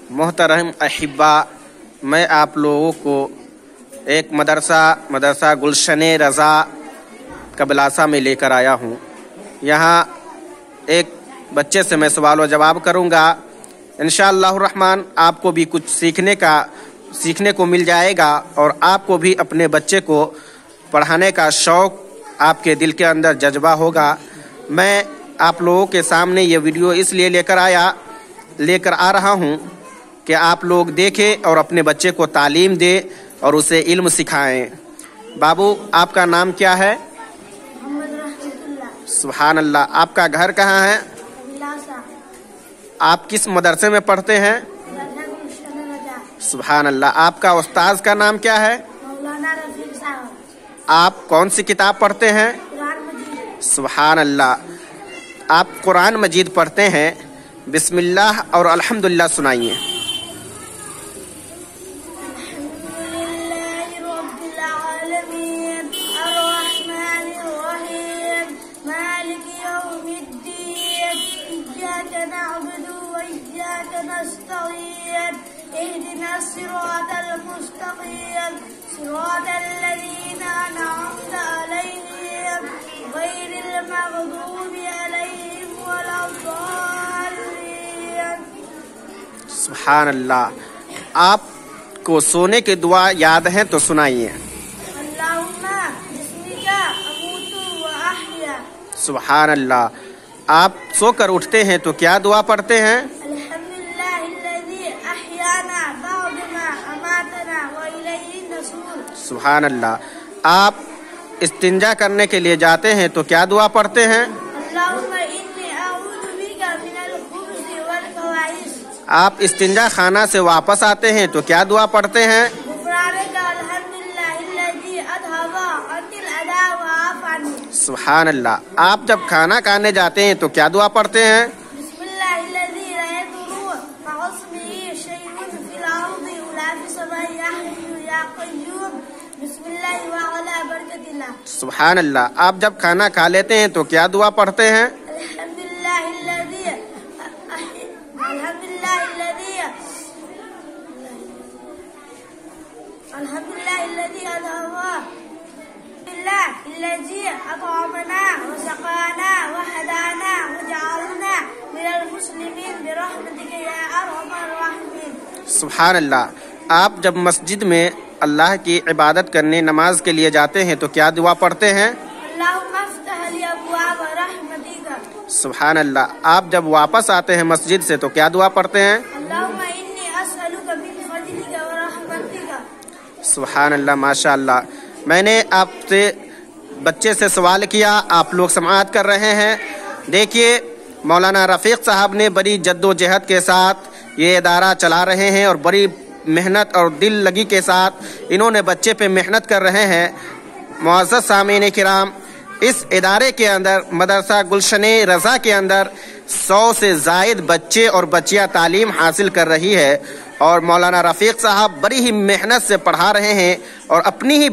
मोहतरम अहिब्बा, मैं आप लोगों को एक मदरसा गुलशन रज़ा कबलासा में लेकर आया हूँ। यहाँ एक बच्चे से मैं सवाल व जवाब करूँगा। इंशाअल्लाह रहमान आपको भी कुछ सीखने को मिल जाएगा और आपको भी अपने बच्चे को पढ़ाने का शौक़ आपके दिल के अंदर जज्बा होगा। मैं आप लोगों के सामने ये वीडियो इसलिए लेकर आ रहा हूँ कि आप लोग देखें और अपने बच्चे को तालीम दें और उसे इल्म सिखाएं। बाबू, आपका नाम क्या है? सुभान अल्लाह। आपका घर कहाँ है? आप किस मदरसे में पढ़ते हैं? सुभान अल्लाह। आपका उस्ताद का नाम क्या है? आप कौन सी किताब पढ़ते हैं? सुभान अल्लाह। आप कुरान मजीद पढ़ते हैं। बिस्मिल्लाह और अल्हम्दुलिल्लाह सुनाइए। सुभान अल्लाह। आपको सोने की दुआ याद है तो सुनाइए। सुभान अल्लाह। आप सोकर उठते हैं तो क्या दुआ पढ़ते हैं? सुभान अल्लाह। आप इस्तिंजा करने के लिए जाते हैं तो क्या दुआ पढ़ते हैं? आप इस्तिंजा खाना से वापस आते हैं तो क्या दुआ पढ़ते हैं? सुभान अल्लाह। आप जब खाना खाने जाते हैं तो क्या दुआ पढ़ते हैं? सुभान अल्लाह। आप जब खाना खा लेते हैं तो क्या दुआ पढ़ते हैं? सुभान अल्लाह। आप जब मस्जिद में अल्लाह की इबादत करने नमाज के लिए जाते हैं तो क्या दुआ पढ़ते हैं? सुभान अल्लाह। आप जब वापस आते हैं मस्जिद से तो क्या दुआ पढ़ते हैं? सुभान अल्लाह, माशा अल्लाह। मैंने आपसे बच्चे से सवाल किया, आप लोग समाअत कर रहे हैं। देखिए, मौलाना रफ़ीक साहब ने बड़ी जद्दोजहद के साथ ये इदारा चला रहे हैं और बड़ी मेहनत और दिल लगी के साथ इन्होंने बच्चे पे मेहनत कर रहे हैं। मुअज़्ज़ज़ सामीन किराम, इस इदारे के अंदर मदरसा गुलशन रज़ा के अंदर 100 से ज़ायद बच्चे और बच्चियाँ तालीम हासिल कर रही है और मौलाना रफ़ीक साहब बड़ी ही मेहनत से पढ़ा रहे हैं और अपनी ही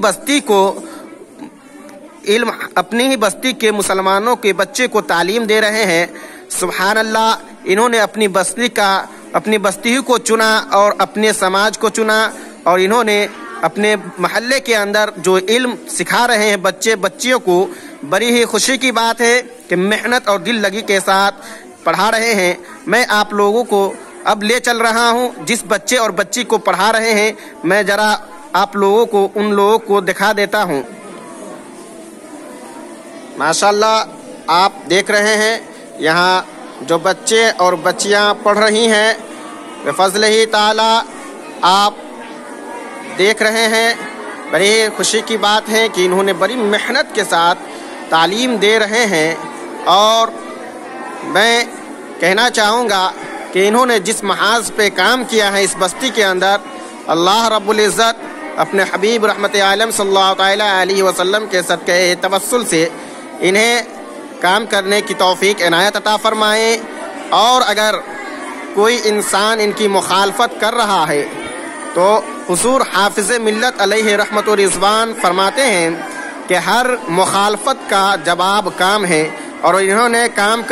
बस्ती के मुसलमानों के बच्चे को तालीम दे रहे हैं। सुभान अल्लाह। इन्होंने अपनी बस्ती को चुना और अपने समाज को चुना और इन्होंने अपने महल्ले के अंदर जो इल्म सिखा रहे हैं बच्चियों को, बड़ी ही खुशी की बात है कि मेहनत और दिल लगी के साथ पढ़ा रहे हैं। मैं आप लोगों को अब ले चल रहा हूं, जिस बच्चे और बच्ची को पढ़ा रहे हैं मैं जरा आप लोगों को उन लोगों को दिखा देता हूं। माशाअल्लाह, आप देख रहे हैं यहाँ जो बच्चे और बच्चियाँ पढ़ रही हैं, बिफ़ज़्लिही ताला आप देख रहे हैं। बड़ी खुशी की बात है कि इन्होंने बड़ी मेहनत के साथ तालीम दे रहे हैं और मैं कहना चाहूँगा कि इन्होंने जिस महाज पे काम किया है इस बस्ती के अंदर, अल्लाह रब्बुल इज़्ज़त अपने हबीब रहमत आलम सल्लल्लाहु अलैहि वसल्लम के सदक़े तवस्सुल से इन्हें काम करने की तौफीक इनायत अता फरमाए। और अगर कोई इंसान इनकी मुखालफत कर रहा है तो हुज़ूर हाफ़िज़ मिल्लत अलैहि रहमत व रिज़वान फरमाते हैं कि हर मुखालफत का जवाब काम है और इन्होंने काम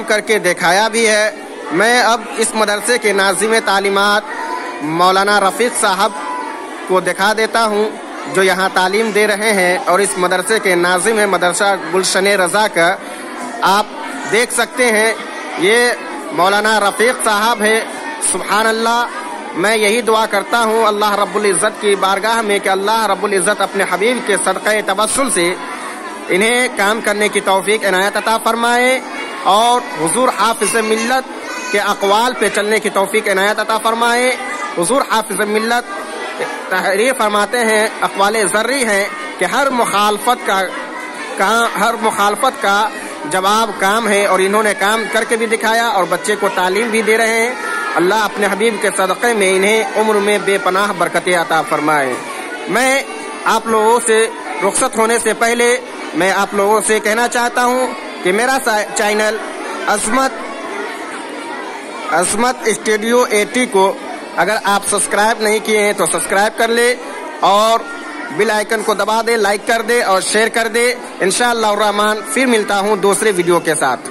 करके दिखाया भी है। میں اب اس مدرسے کے ناظم تعلیمات مولانا رفیق صاحب کو دکھا دیتا ہوں جو یہاں تعلیم دے رہے ہیں، اور اس مدرسے کے ناظم ہے مدرسہ گلشن رضا کا، آپ دیکھ سکتے ہیں یہ مولانا رفیق صاحب ہے۔ سبحان اللہ، میں یہی دعا کرتا ہوں اللہ رب العزت کی بارگاہ میں کہ اللہ رب العزت اپنے حبیب کے صدقہ توسل سے انہیں کام کرنے کی توفیق عنایت عطا فرمائے، اور حضور حافظ ملت کے اقوال پہ چلنے کی توفیق عنایت عطا فرمائے۔ حضور حافظ ملت تحریر فرماتے ہیں، اقوال ذری ہیں کہ ہر مخالفت کا جواب کام ہے، اور انہوں نے کام کر کے بھی دکھایا اور بچے کو تعلیم بھی دے رہے ہیں۔ اللہ اپنے حبیب کے صدقے میں انہیں عمر میں بے پناہ برکتیں عطا فرمائے۔ میں آپ لوگوں سے رخصت ہونے سے پہلے میں آپ لوگوں سے کہنا چاہتا ہوں کہ میرا چینل عظمت اسٹوڈیو 80 کو اگر آپ سبسکرائب نہیں کیے ہیں تو سبسکرائب کر لے، اور بیل آئیکن کو دبا دے، لائک کر دے اور شیئر کر دے۔ انشاءاللہ الرحمن پھر ملتا ہوں دوسرے ویڈیو کے ساتھ۔